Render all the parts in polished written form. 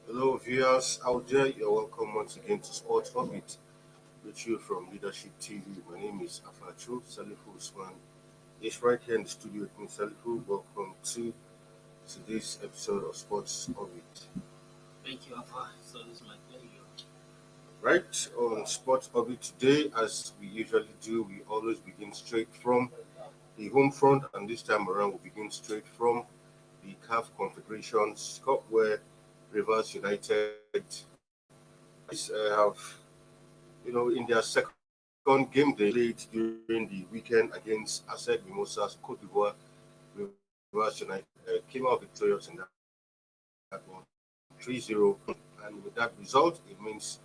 Hello, viewers out there. You're welcome once again to Sports Orbit with you from Leadership TV. My name is Afachu Salifu Usman. It's right here in the studio with me, Salifu. Welcome to today's episode of Sports Orbit. Thank you, Alpha. So it's my pleasure. Right on Sports Orbit today, as we usually do, we always begin straight from the home front, and this time around, we begin straight from the CAF Confederations Cup, where Rivers United have in their second game they played during the weekend against ASEC Mimosas, Cote d'Ivoire. Rivers United came out victorious in that one, 3-0. And with that result, it means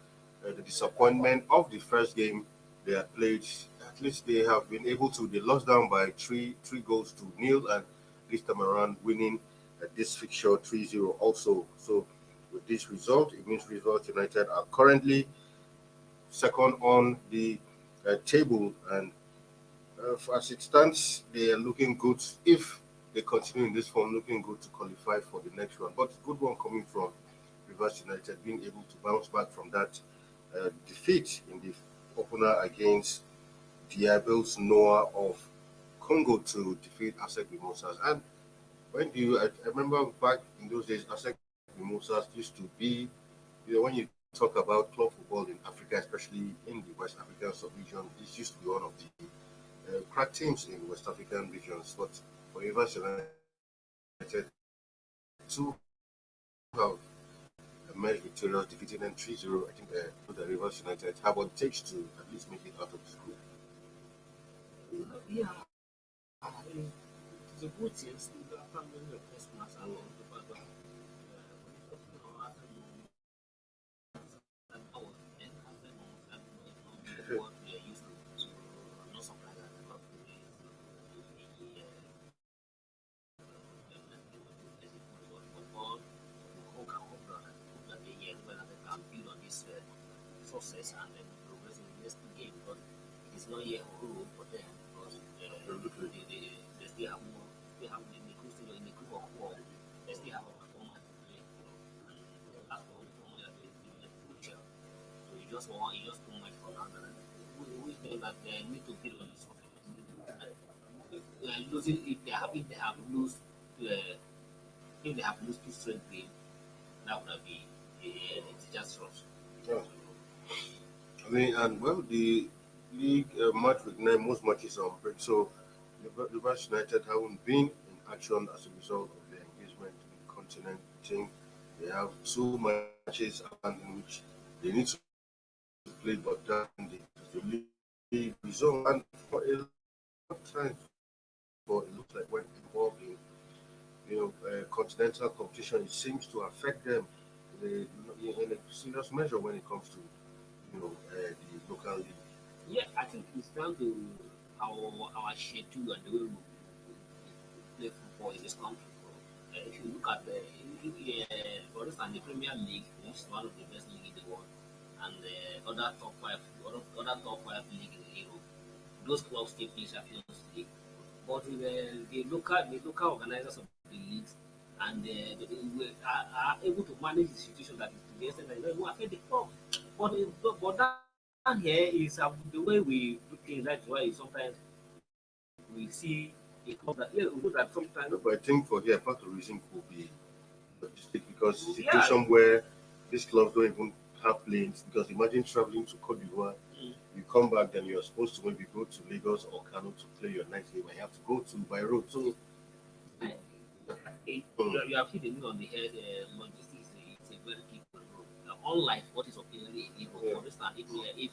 the disappointment of the first game they had played. At least they have been able to. They lost down by three goals to nil, and this time around winning this fixture 3-0 also. So with this result, it means Rivers United are currently second on the table, and as it stands, they are looking good. If they continue in this form, looking good to qualify for the next one. But good one coming from Rivers United, being able to bounce back from that defeat in the opener against Diables Noah of Congo to defeat ASEC Mimosas. And I remember back in those days, ASEC Mimosas used to be, when you talk about club football in Africa, especially in the West African sub-region, this used to be one of the crack teams in West African regions. But for Rivers United to have emerged victorious, defeating them 3-0, I think the Rivers United have what it takes to at least make it out of this group. Yeah, it's a good thing. After the Christmas and then the back what we are used to. So I'm not surprised that the club today is football. We hope that they can build on this success and then progress in the next game. But it's not yet over for them because they still have more. They have in the group of four. They still have a performance to play. And that's the only form that they in the future. So you just too much for now. We think that they need to build on this success. Losing if they have lose if they have lose two straight games, that would be a disastrous. Yeah. I mean, and well, the league match with nine most matches are on break, so Rivers United haven't been in action as a result of their engagement in the continent. I think they have two matches in which they need to play, but then the league result and for a long time, for it looks like when involved in continental competition, it seems to affect them in a serious measure when it comes to the local league. Yeah, I think it's down to our schedule and the way we play football in this country. If you look at for instance, the Premier League, which is one of the best league in the world, and the other top five league in Europe, those clubs take play Champions League. But the local organizers of the leagues and are able to manage the situation that is to the extent that it will affect the club. But down here is the way we do things. That's why sometimes we see a club that we know that sometimes But I think for here, part of the reason could be logistic because yeah. situation where these clubs don't even have planes. Because imagine traveling to Cote d'Ivoire, you come back, then you're supposed to maybe go to Lagos or Kano to play your night game, and you have to go to by road. So, You have hit the nail on the head. Logistics is a very key role. Unlike what is occasionally in Europe, for instance, if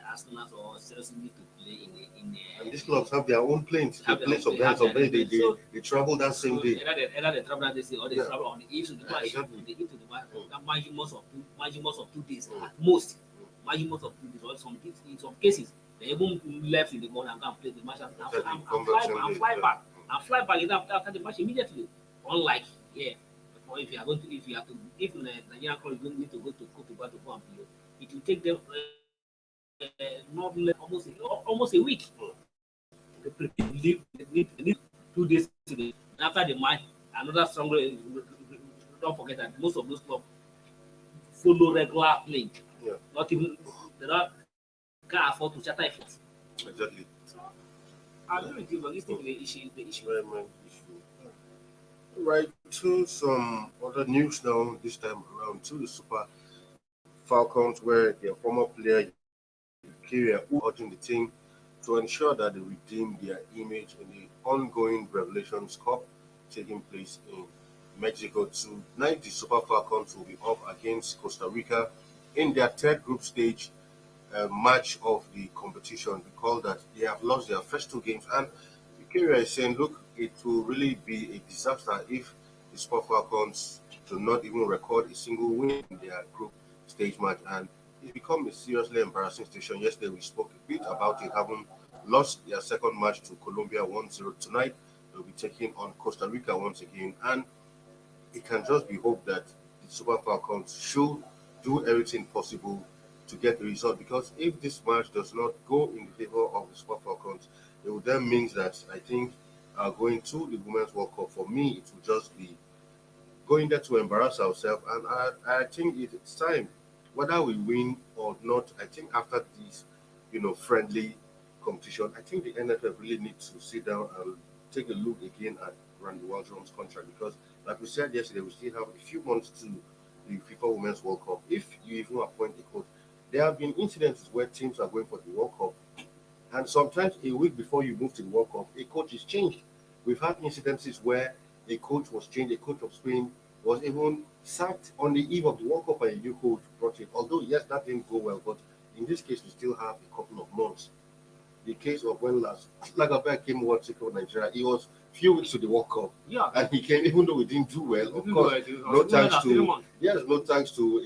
Arsenal or Chelsea need to play and these clubs have their own planes. They have their play own sometimes, have their sometimes own plane. they travel that same So day. either they travel that day or they Yeah. travel on the eve to the match. Exactly. The eve to the match. That maximum of 2 days at most. Maximum of 2 days. Or in some cases, they even left in the morning and go and play the match and Exactly. Come back same day. fly back. And fly back after the match immediately. Unlike here, for if you are going to if Nigerian club is going to need to go to Cote d'Ivoire to go and play, it will take them not less almost a week. They need 2 days today. After the match, another stronger. Don't forget that most of those clubs follow regular plane. Yeah. Not even they can't afford to charter a flight. Exactly. I agree with you, but this thing the issue. Very much issue. Right to some other news now. This time around to the Super Falcons, where their former player Kyria urging the team to ensure that they redeem their image in the ongoing Revelations Cup taking place in Mexico. Tonight, the Super Falcons will be up against Costa Rica in their third group stage match of the competition. Recall that they have lost their first two games, and Kyria is saying, look, it will really be a disaster if the Super Falcons do not even record a single win in their group stage match. And it's become a seriously embarrassing situation. Yesterday, we spoke a bit about it, having lost their second match to Colombia 1-0. Tonight, they'll be taking on Costa Rica once again. And it can just be hoped that the Super Falcons should do everything possible to get the result, because if this match does not go in the favor of the Super Falcons, it would then means that I think going to the Women's World Cup, for me, it will just be going there to embarrass ourselves. And I think it's time, whether we win or not. I think after this, friendly competition, I think the NFL really needs to sit down and take a look again at Randy Waldrom's contract, because, like we said yesterday, we still have a few months to the FIFA Women's World Cup. If you even appoint a coach, there have been incidents where teams are going for the World Cup, and sometimes a week before you move to the World Cup, a coach is changed. We've had incidences where a coach was changed, a coach of Spain was even sacked on the eve of the World Cup, and a new coach brought in. Although, yes, that didn't go well, but in this case, we still have a couple of months. The case of when last Lagabert came over to Nigeria, it was few weeks to the World Cup. Yeah. And he came, even though we didn't do well, of course, no thanks to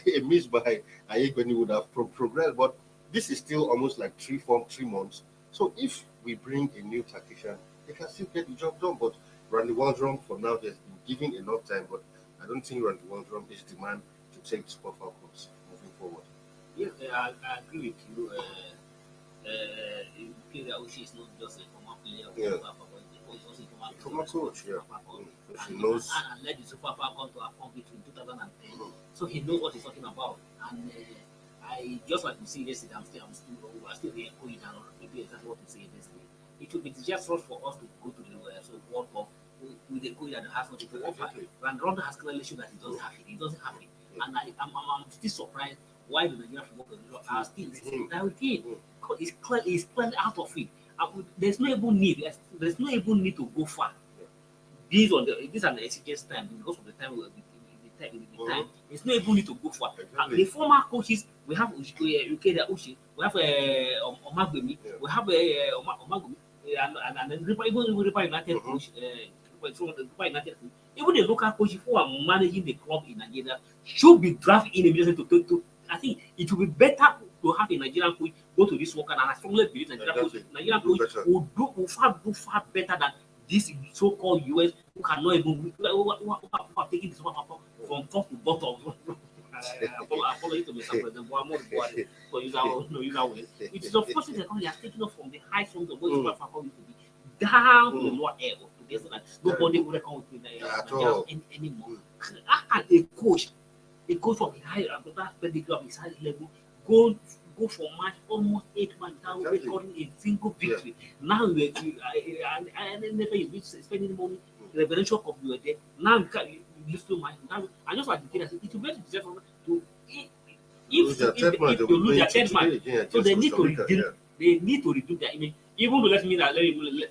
a miss by Ayek when he would have progressed. But this is still almost like 3 months. So if we bring a new tactician, they can still get the job done. But Randy Waldrom, for now, has been given enough time. But I don't think Randy Waldrom is the man to take Super Falcons moving forward. Yeah, I agree with you. Kyria is not just a former player of Yeah. Super Falcons, he's also a former coach, yeah. Super Falcons. He knows. And led the Super Falcons to accomplish in 2010. So he knows what he's talking about. And I just like to see yesterday, we are still here going down, maybe exactly what to say yesterday. It would be disastrous for us to go to the World Cup with a coach that has nothing to offer. And Ronaldo has clearly shown that he doesn't have it. He doesn't have it. And I'm still surprised why the Nigerian Football Federation are still that with him. Because he's clearly out of it. There's no even need. There's no even need to go far. These are the exigent time because of the time time. There's no even need to go far. The former coaches, we have Ukeda Uchi, we have Omagwemi, we have Omagwemi, and then even River United coach, even the local coaches who are managing the club in Nigeria should be drafted in immediately to I think it will be better to have a Nigerian coach go to this work, and I strongly believe Nigerian coach will far better than this so-called US who cannot even who are taking this one from top to bottom. Apology to Mr. President, but I'm not for use our way. It is unfortunate that he has taken off from the high front of what Super Falcons used to be down to the lower level. So that nobody will reckon with Nigeria anymore. How can a coach from the high that pedigree of his high level go for match almost 8 months without recording a single victory? Now I never you spending money in the Revelation Cup you were there. Now you lose too much. I just like to say it will be deserve to if they lose their third match, so they need to redeem. They need to redeem their image. Even though let me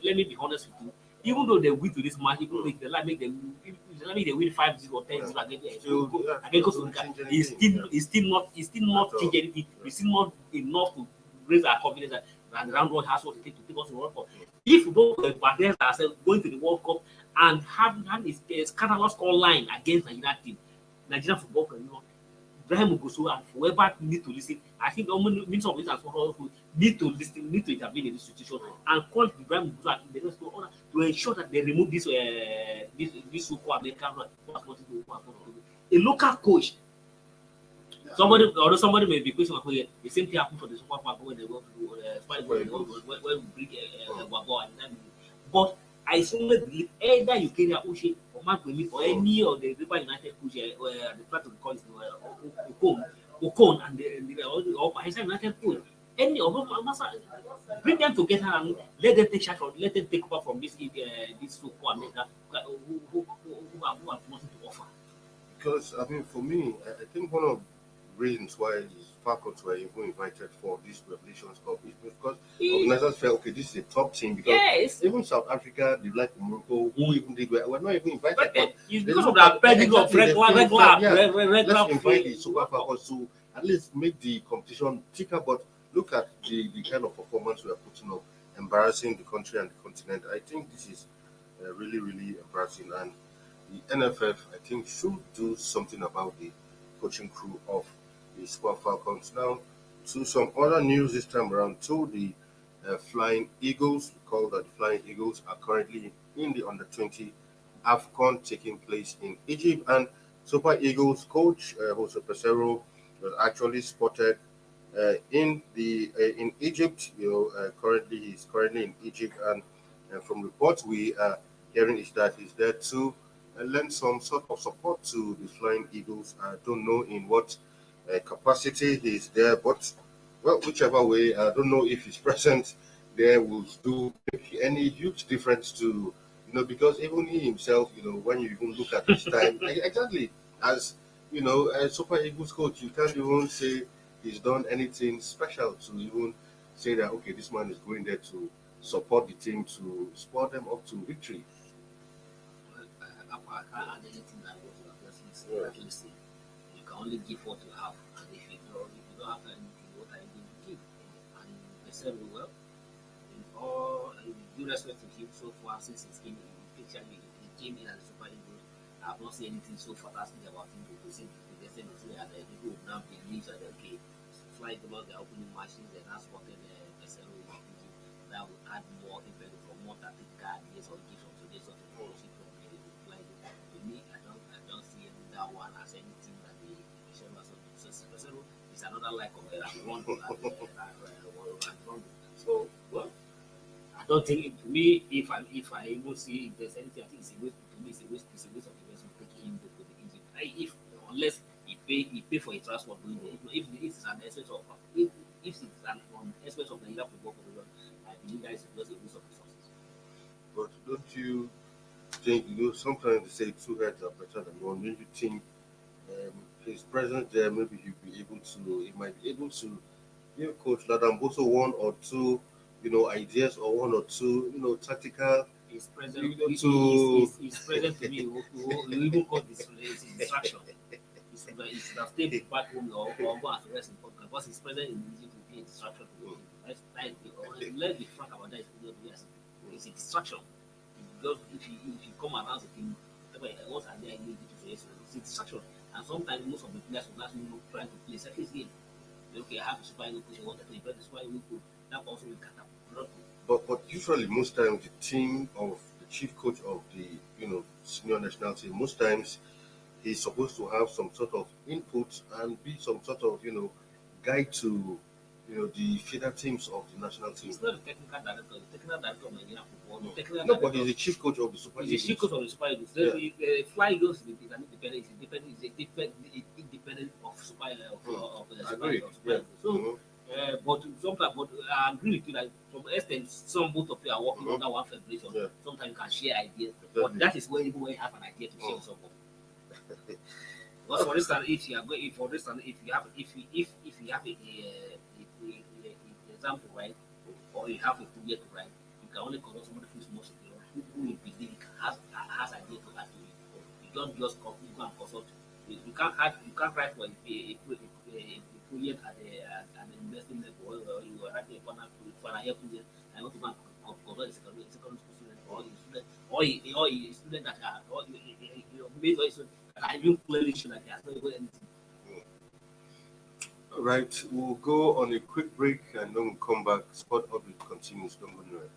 be honest with you. Even though they win to this match, even though they make them, they win 5-0 or 10-0 against Costa Rica, it's still not change anything. It's still not enough to raise our confidence that the round one has what it takes to take us to the World Cup. If both barriers ourselves going to the World Cup and having a scandalous score line against Nigerian team, Nigerian Football Federation, Ibrahim Ogoso and whoever need to listen, I think the Minister of Business and Sport who need to listen, need to intervene in this situation and call Ibrahim Ogoso and the rest of order to ensure that they remove this so-called American a local coach. Somebody may be questioning the same thing happened for the Super Falcons when they went to when we bring Wabo and then. But I strongly believe either you carry Uche or Magwemi or any of the River United coach, the part of the college, Okon and or Bahasa United coach, any of them, bring them together and let them take charge, let them take over from this so-called America who have nothing to offer. Because I mean, for me, I think one of the reasons why the Falcons were even invited for this Revelations Cup is because organizers felt, okay, this is a top team. Because Yes, even South Africa, they like Morocco, who even did well, were not even invited. but But it's they because of look the at pedigree of exactly, they feel that, yeah, regular let's invite the fee. Super Falcons to at least make the competition thicker. But look at the kind of performance we are putting up, embarrassing the country and the continent. I think this is really, really embarrassing. And the NFF, I think, should do something about the coaching crew of the Super Falcons. Now, to some other news this time around, to the Flying Eagles. We call that the Flying Eagles are currently in the under 20 AFCON taking place in Egypt. And Super Eagles coach Jose Pesero was actually spotted in Egypt. Currently he's currently in Egypt, and from reports we are hearing is that he's there to lend some sort of support to the Flying Eagles. I don't know in what capacity he's there, but well, whichever way, I don't know if his presence there will do any huge difference to because even he himself, when you even look at his time, exactly as as Super Eagles coach, you can't even say he's done anything special to even say that okay, this man is going there to support the team to spur them up to victory. I can't add anything that what you have just said. You can only give what you have, and if you don't have anything, what are you going to give? And they said, well, in due respect to him so far since he came in as a Super Eagles, I have not seen anything so fantastic about him to say that the people who now believe that okay, fly about the opening machines and that's what the Pesero that will add more impact for more tactical ideas or give some today's sort of policy from the fly. To me, I don't see that one as anything that the Pesero has done. So Pesero is another like of one. So well, I don't think to me if I even see if there's anything, I think it's a waste to me. It's a waste of investment taking him to the Egypt. If unless he pay for a transport going there. If it's an expense of if it's an expense of the Nigeria Football Federation, I believe that is just a waste of resources. But don't you think sometimes they say two heads are better than one? Don't you think his presence there maybe he might be able to give Coach Ladamboso one or two ideas or one or two tactical His presence, to his presence to me, we even call this distraction. It's that stay back home or go as a rest in podcast because his presence in Egypt will be a distraction to him. Let's be frank about that. It's a distraction. Because if you come around with him, what are they in Egypt? It's a distraction. And sometimes most of the players will not trying to play surface game. Okay, I have a Super Eagles coach, I want to play, but the Super Eagles coach, that also will cut up. but usually most times the team of the chief coach of the senior national team, most times he's supposed to have some sort of input and be some sort of guide to the feeder teams of the national team. He's not the technical director. The technical director of Nigerian football. The technical No, director, but he's the chief coach of the Super he's the Eagles. chief coach of the Super Eagles. Yeah. The Fly Eagles is an independent of Super of the I Super agree. of Super Yeah. Eagles. So, but sometimes, I agree with you that from extent, some both of you are working under one federation. Yeah. Sometimes you can share ideas, Exactly. but that is where you have an idea to share with someone. Well, for instance, if you are going, for instance, if you have a example, right, or you have a project, right, you can only consult somebody who is more secure, who you believe has idea to add to it. You don't just go and consult. You can't write for a project at the investing level, or you are writing for an year project. I want to go and consult a secondary school student or a student that based on I even clearly show that he has not even anything. All right, we'll go on a quick break and then we'll come back. Sport update continues. Don't go anywhere.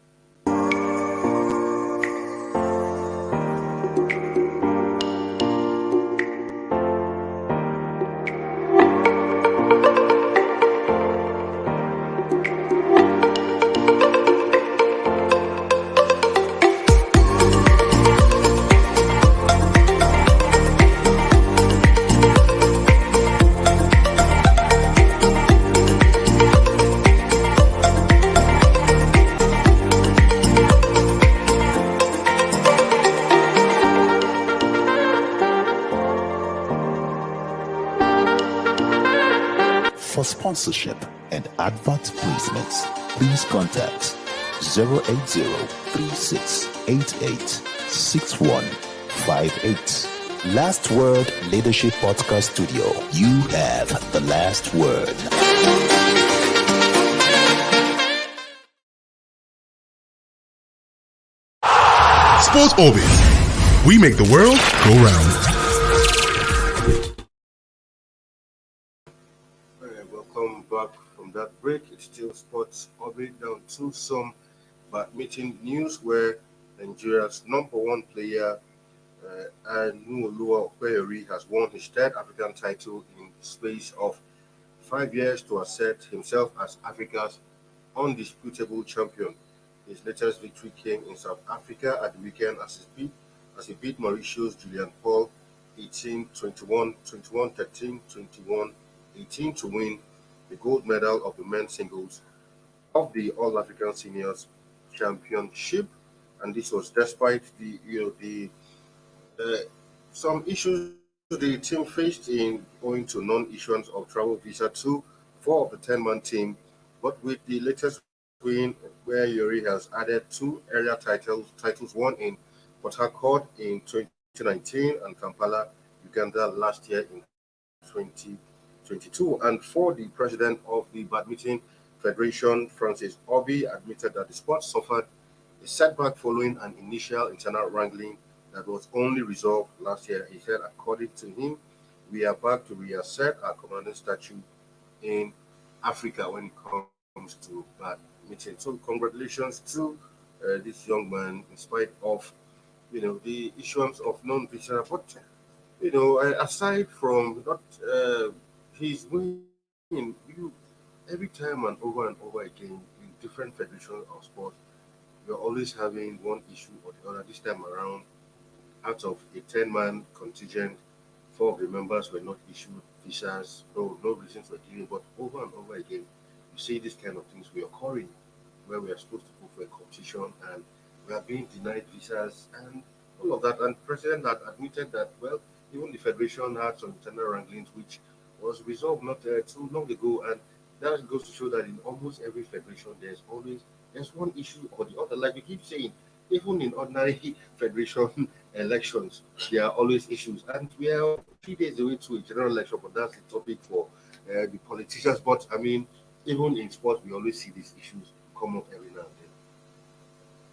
For sponsorship and advert placements, please contact 080-3688-6158. Last Word Leadership Podcast Studio. You have the last word. Sports Orbit. We make the world go round. Welcome back from that break. It's still Sports Orbit, down to some badminton news where Nigeria's number one player, Anuoluwa Okweyori, has won his third African title in the space of 5 years to assert himself as Africa's undisputable champion. His latest victory came in South Africa at the weekend as he beat Mauritius Julian Paul 18-21, 21-13, 21-18 to win the gold medal of the men's singles of the All-African Seniors Championship. And this was despite some issues the team faced in owing to non-issuance of travel visa to 4 of the 10-man team. But with the latest win, where Yori has added 2 area titles won in Port Harcourt in 2019 and Kampala, Uganda last year in 2022. And for the president of the Badminton Federation, Francis Obi, admitted that the sport suffered a setback following an initial internal wrangling that was only resolved last year. He said, according to him, we are back to reassert our commanding statue in Africa when it comes to badminton. So congratulations to this young man, in spite of the issuance of non-visa. But aside from that, he's winning. Every time and over again in different federations of sports, you're always having one issue or the other. This time around, out of a 10-man contingent, 4 of the members were not issued visas. No reasons were given. But over and over again, you see these kind of things reoccurring, where we are supposed to go for a competition and we are being denied visas and all of that. And the president had admitted that, well, even the federation had some internal wranglings, which was resolved not too long ago. And that goes to show that in almost every federation, there's one issue or the other. Like we keep saying, even in ordinary federation elections, there are always issues. And we are 3 days away to a general election, but that's the topic for the politicians. But I mean, even in sports, we always see these issues come up every now and then.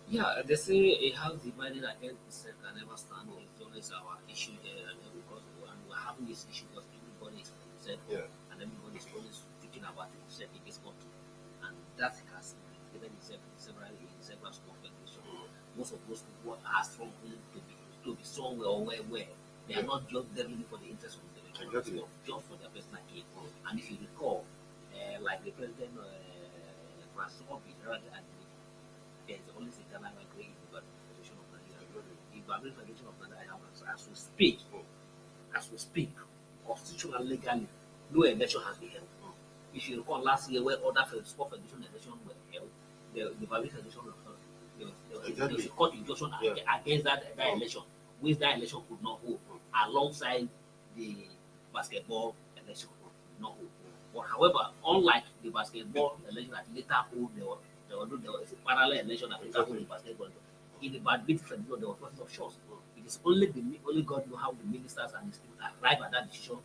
Yeah, they say a house divided against itself can never stand. It's always our issue there, and because we're having this issue because everybody is upset, and everybody is always thinking about himself in this country, and that has created itself in several sport federations. Most of those people are struggling to be somewhere or where they are not just there really for the interest of the nation, just for their personal gain. And if you recall, like the president Francis Obi, there's always a Ghana migrant in the Federation of Nigeria. The Badminton Federation of Nigeria, as we speak, constitutional legally, no election has been held. If you recall last year, where other sport federation elections were held, the Badminton Federation there was a court injunction against that election, which that election could not hold, alongside the basketball election could not hold. But however, unlike the basketball election that later hold, there was a parallel election that later hold in basketball. In the badminton federation, there was process of shows. It is only God know how the ministers and the students arrive at that decision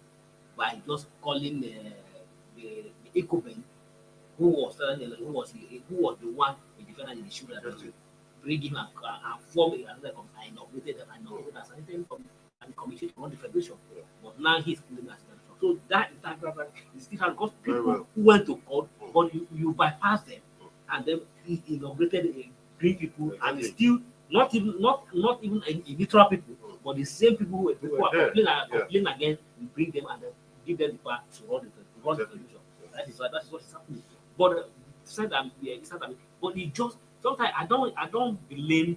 by just calling the Ecoben, who was the one the defendant in the issue that bring him and form another committee. I inaugurated as an interim committee to run the federation. But now he's claiming as federation. So that is different because people who went to court, but you bypass them, and then he inaugurated green people, and still not even a neutral people, but the same people who are complaining against, we bring them and then give them the power to run the federation. That is what is happening. But but it just sometimes I don't blame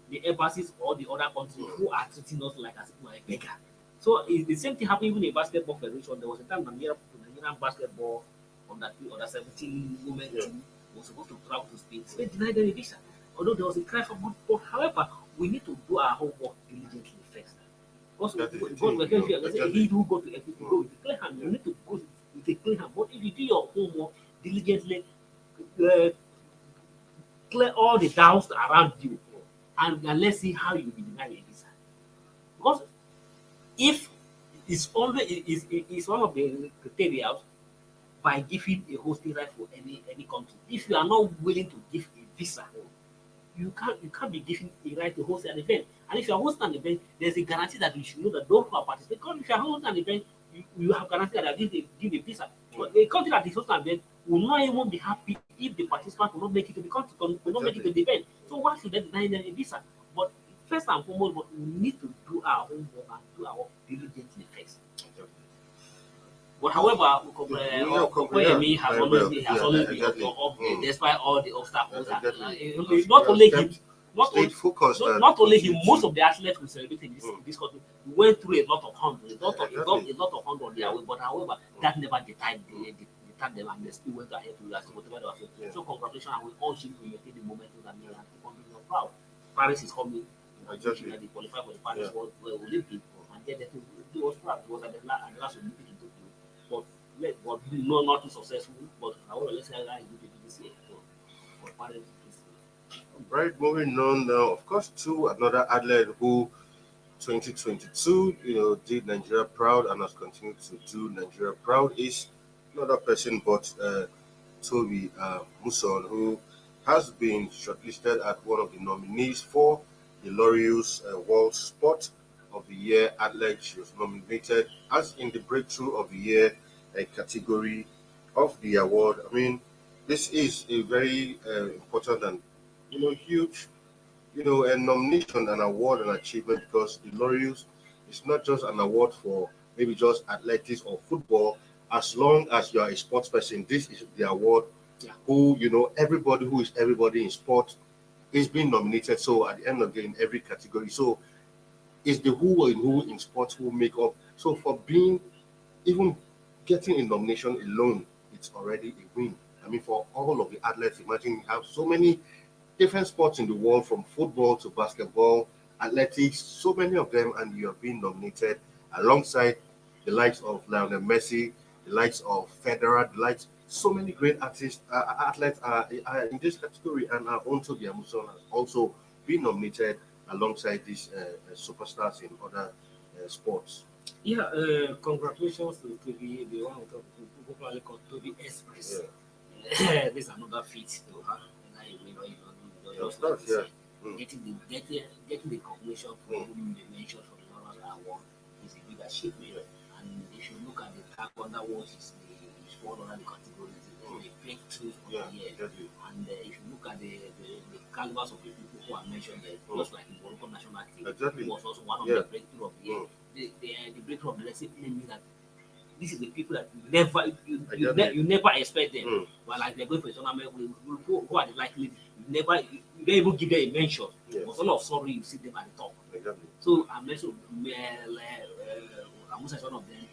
the embassies or the other countries who are treating us like as if we're a beggar. So it's the same thing happened even in basketball federation. There was a time Nigerian basketball under 17 women team was supposed to travel to Spain. Spain denied them a visa. Although there was a cry for more support. However, we need to do our homework diligently first. Also, he who go to Epic, go with a clear hand. You need to go with a clear hand. But if you do your homework diligently, uh, clear all the doubts around you, and let's see how you will deny a visa. Because if it's only is one of the criteria by giving a hosting right for any country. If you are not willing to give a visa, you can't be given a right to host an event. And if you are hosting an event, there's a guarantee that you should know that those who are participating. Because if you are hosting an event, you have guarantee that they give a visa. But a country that is hosting an event will not even be happy if the participants will not make it to the country, will not make it to the event. So why should they deny them a visa? But first and foremost, but we need to do our homework and do our work diligently first. But however, Okoyemi has always been up there despite all the obstacles. Not only him, not only him, most of the athletes we celebrate in this country went through a lot of hunger, a lot of hunger on their way. But however, that never deterred them, and they still went ahead to achieve whatever they were saying. So congratulations, and we all should maintain the momentum and keep on being proud. Paris is coming. They qualify for the Paris World Olympic, and then they was proud. It was at the last Olympic in Tokyo. But no, not too successful. But however, let's say I do this year. For Paris, Right, moving on now, of course, to another athlete who 2022, did Nigeria proud and has continued to do Nigeria proud is another person but Toby Muson, who has been shortlisted as one of the nominees for the L'Oreal's World Sport of the Year athlete. She was nominated as in the Breakthrough of the Year category of the award. I mean, this is a very important and huge a nomination, an award, an achievement, because the L'Oreal's is not just an award for maybe just athletics or football. As long as you are a sports person, this is the award. Who everybody who is everybody in sport is being nominated. So at the end of the day, in every category, so it's the who in sports who make up. So for being even getting a nomination alone, it's already a win. I mean, for all of the athletes, imagine you have so many different sports in the world, from football to basketball, athletics, so many of them, and you are being nominated alongside the likes of Lionel Messi, the likes of Federer, the likes so many great athletes are in this category, and our own Toby Amuson has also been nominated alongside these superstars in other sports. Yeah, congratulations to Toby, the one of the popularly called Toby Express. Yeah. This is another feat to her. Getting the recognition for whom they mentioned for the Laurel Award is a big achievement. And if you look at the Taekwondo Awards, it's one of the categories, the breakthrough of the year. And if you look at the calibers of the people who are mentioned there, just like the Morocco national team, was also one of the breakthrough of the year. The breakthrough of the year means that this is the people that you never expect them. But like they're going for a tournament, who are the likely? You don't even give them a mention. But all of a sudden you see them at the top. So I mentioned Amusa is one of them.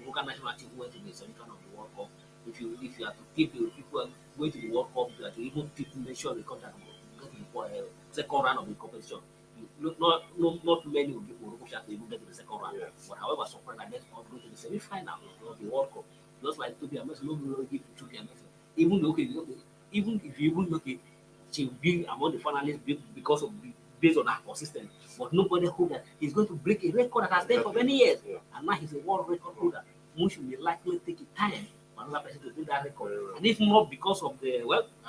Local national team who went to the semi-final of the World Cup. If you are to keep the people going to the World Cup, you have to even make sure they come to the second round of the competition. Not many will give Morocco chance to even get to the second round. But however, surprised that they all go to the semi-final of the World Cup. Just like Toby Amusa, nobody will give to Toby Amusa. Even if you look at, she will be among the finalists because of based on her consistency. But nobody hope that he's going to break a record that has there for many years. And now he's a world record holder. Which will likely take time for another person to do that record. And if not because of I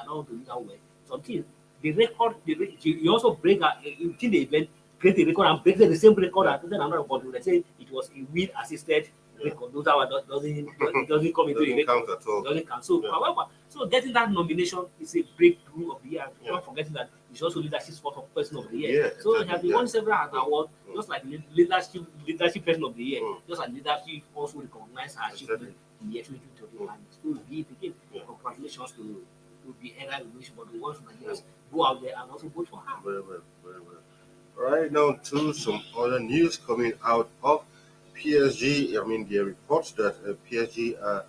don't want to use that word. Something the record, you also break in the event, create a record and break the same record as another record. Let's say it was a wheel assisted record. Those doesn't come into the record. Doesn't count. So however, so getting that nomination is a breakthrough of the year. Not forgetting that it's also leadership sport of person of the year. So he has been won several awards, just like leadership person of the year. Just like leadership also recognize her achievement in the year 2020. And so be it again. Congratulations to be either wish, but we want to go out there and also vote for her. Very well, very well. Right now to some other news coming out of PSG. I mean, there are reports that PSG are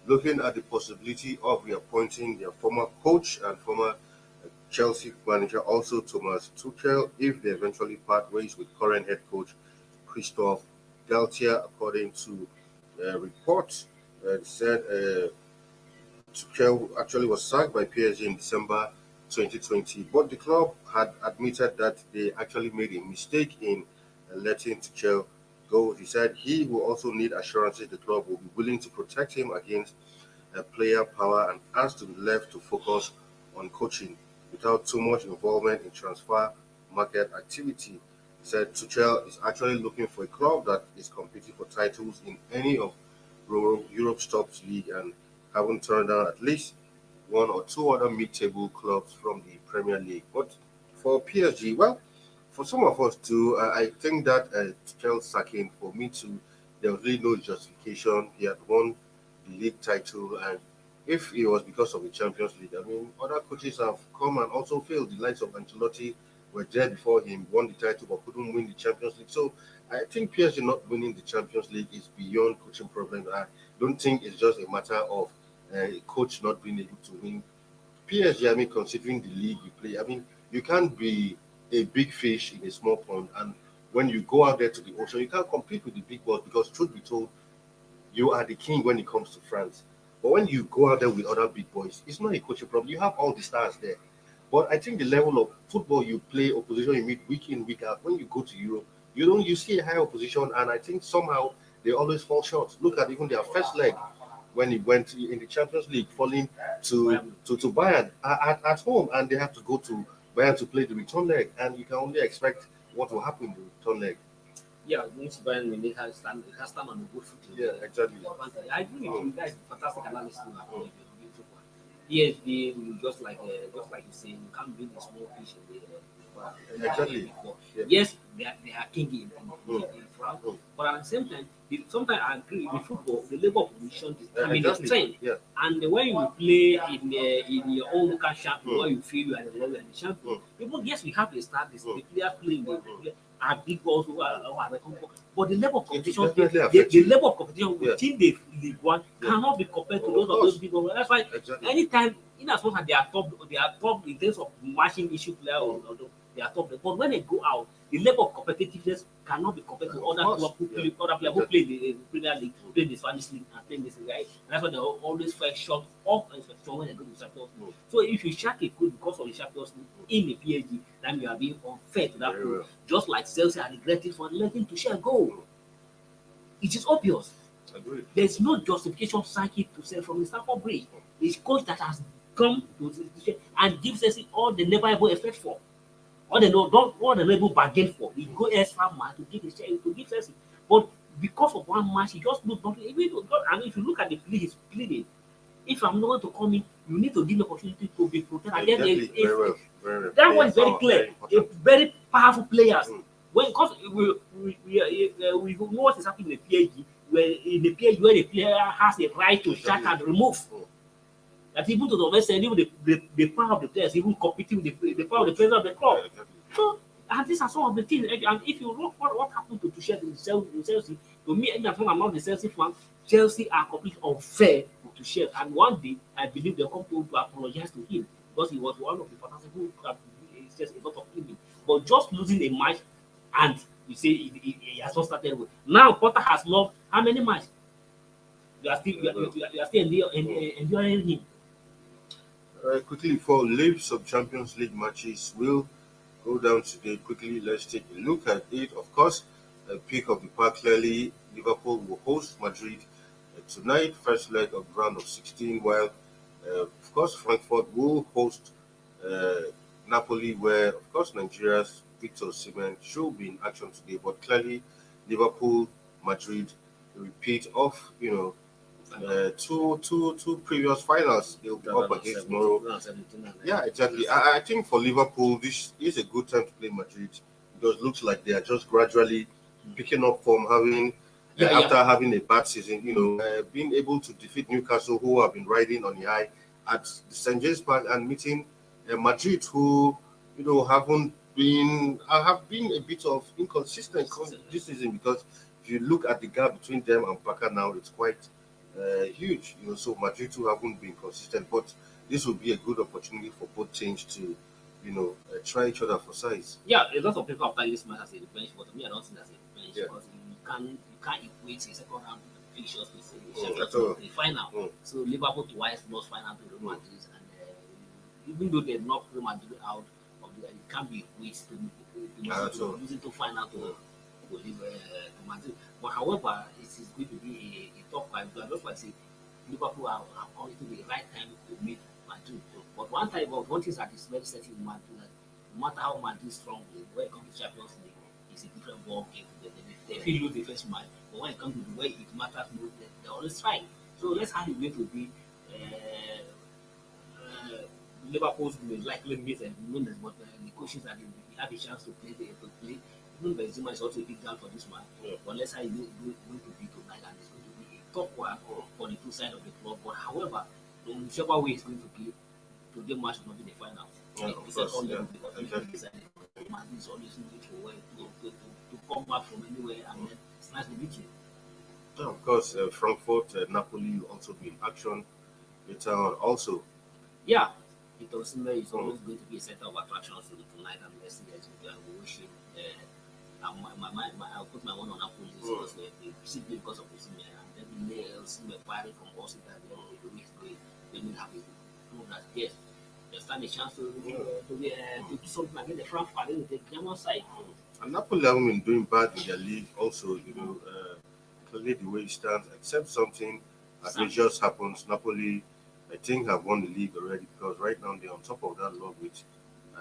looking at the possibility of reappointing their former coach and former Chelsea manager, also Thomas Tuchel, if they eventually part ways with current head coach Christophe Galtier, according to reports said Tuchel actually was sacked by PSG in December 2020, but the club had admitted that they actually made a mistake in letting Tuchel go. He said he will also need assurances the club will be willing to protect him against player power and asked to be left to focus on coaching without too much involvement in transfer market activity. He said Tuchel is actually looking for a club that is competing for titles in any of Europe's top league and haven't turned down at least one or two other mid-table clubs from the Premier League. But for PSG, well, for some of us too, I think that Tuchel sacking for me too, there was really no justification. He had won the league title, and if it was because of the Champions League, I mean, other coaches have come and also failed. The likes of Ancelotti were there before him, won the title but couldn't win the Champions League. So I think PSG not winning the Champions League is beyond coaching problems. I don't think it's just a matter of a coach not being able to win. PSG, I mean, considering the league you play, I mean, you can't be a big fish in a small pond. And when you go out there to the ocean, you can't compete with the big boys because, truth be told, you are the king when it comes to France. But when you go out there with other big boys, it's not a coaching problem. You have all the stars there. But I think the level of football you play, opposition you meet week in, week out, when you go to Europe, you see a high opposition, and I think somehow they always fall short. Look at even their first leg when he went in the Champions League, falling to Bayern at home, and they have to go to Bayern to play the return leg, and you can only expect what will happen in the return leg. Yeah, once Bayern Munich has stand on a good footing. Yeah, exactly. I agree with you guys. Fantastic analysis. PSG, just like you say, you can't beat the small fish in Exactly. Yeah. Yes, they are king in France, Mm. but at the same time, sometimes I agree with football. The level of position determines the Exactly. strength. Yeah. And when you play in your own local champion, where you feel you are the level and the champion, even yes, we have a start. The players playing are big balls who are the comfort. But the level of competition, the level of competition within the League One cannot be compared to those of those big balls. That's why anytime, in as much as they are top in terms of matching issue player or they are top. But when they go out, the level of competitiveness cannot be compared to other players who play the Premier League, play the Spanish League, and play this right. And that's why they always fall short of expectation when they go to the Champions League. So if you shack a good because of the Champions League in the PSG, then you are being unfair to that club. Just like Chelsea are regretting for letting to share goal. It is obvious. There's no justification psychic to sell from the Stamford Bridge. It's coach that has come to share and gives Chelsea all they never ever expect for. All the never bargain for. He go extra man to give his share to give Chelsea. But because of one match, he just looks nothing. And if you look at the plea he's pleading, if I'm not going to come in, you need to give me opportunity to be protected. Exactly. That one is very clear. A very powerful players. When because we know what is happening in the PSG, where the player has a right to shut and remove. That even to the extent, even the power of the players, even competing with the power of the players of the club. So, and these are some of the things. And if you look what happened to Tuchel in Chelsea, to me, and I'm not the Chelsea fan, Chelsea are completely unfair to Tuchel. And one day, I believe they'll come to apologize to him because he was one of the fantastic who it's just a lot of image. But just losing a match, and you say he has not started with. Now, Potter has lost how many matches? You are still enduring him. Quickly, for lives of Champions League matches, we'll go down today. Quickly, let's take a look at it. Of course, pick of the park clearly. Liverpool will host Madrid tonight, first leg of round of 16, while, of course, Frankfurt will host Napoli, where, of course, Nigeria's Victor Osimhen should be in action today. But clearly, Liverpool, Madrid, repeat of, two previous finals they'll be up against tomorrow. Yeah, exactly. I think for Liverpool, this is a good time to play Madrid because it looks like they are just gradually picking up from after having a bad season. Being able to defeat Newcastle, who have been riding on the high at the St James Park, and meeting Madrid, who have been a bit of inconsistent this season because if you look at the gap between them and Barca now, it's quite huge, so Madrid too haven't been consistent, but this will be a good opportunity for both teams to, try each other for size. Yeah, a lot of people apply this match as a revenge, but to me, I don't think that's a revenge because you can't equate a second round fixtures to say That's all. the final. So Liverpool twice lost final to Real Madrid, and even though they knocked Real Madrid out of it can't be waste to losing to final to Madrid. But however, it is going to be a top five. But just like I say, Liverpool are come to the right time to meet Madrid. But one thing that is very certain in Madrid, that no matter how Madrid is strong, when it comes to Champions League, it's a different ball game. They feel lose the first match, but when it comes to the way it matters most, they always try. So let's have it going to be Liverpool's likely meet and winners, but the coaches that they have a chance to play. Even Benzema is also a big down for this man. But let's say it's going to be tonight, and it's going to be a top one for the two sides of the club. But however, whichever way it's going to be, today match will not be the final. Because man is always looking for way to come back from anywhere, and then it's nice to meet you. Yeah, of course, Frankfurt, Napoli will also be in action later on. Also, yeah, Osimhen is always going to be a center of attraction tonight, and let's see as we wish him. I'll put my one on Napoli simply because of Osimhen, and then Osimhen firing from all sides, and then the week going, they will have to prove that yes, they stand a chance to do something against the Frankfurt in the German side. And Napoli haven't been doing bad in their league. Also, clearly the way it stands, except something outrageous happens, Napoli, I think, have won the league already, because right now they're on top of that log with.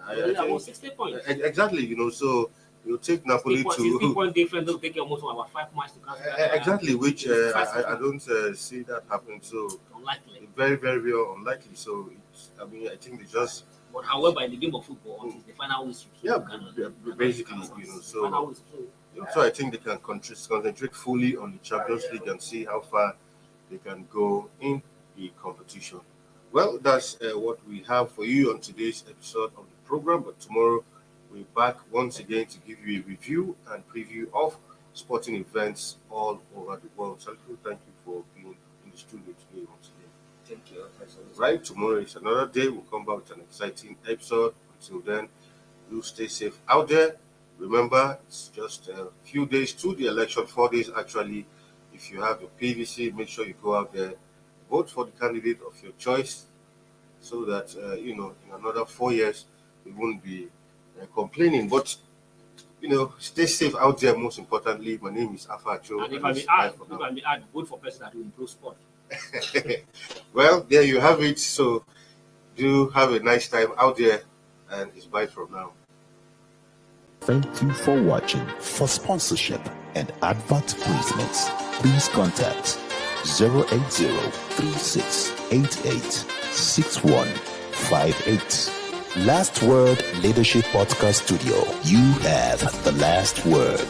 I think 60 points. Exactly, so you take Napoli to 60 point difference. They'll take almost about 5 matches to cancel. Exactly, which I don't see that happening. So unlikely. Very, very, very unlikely. So I think they just. But however, in the game of football, it's the final whistle. Basically, so. So I think they can concentrate fully on the Champions League and see how far they can go in the competition. Well, that's what we have for you on today's episode of the program. But tomorrow we're back once again to give you a review and preview of sporting events all over the world. So thank you for being in the studio today once again. Thank you. Right, tomorrow is another day. We'll come back with an exciting episode. Until then, you stay safe out there. Remember, it's just a few days to the election, 4 days actually. If you have your PVC, make sure you go out there, vote for the candidate of your choice, so that, in another 4 years, we won't be complaining. But, stay safe out there, most importantly. My name is Afa Acho. And if I may add, vote for person that will improve sport. Well, there you have it. So, do have a nice time out there, and it's bye from now. Thank you for watching. For sponsorship and advert placements, please contact 080-3688-6158. Last Word Leadership Podcast Studio. You have the last word.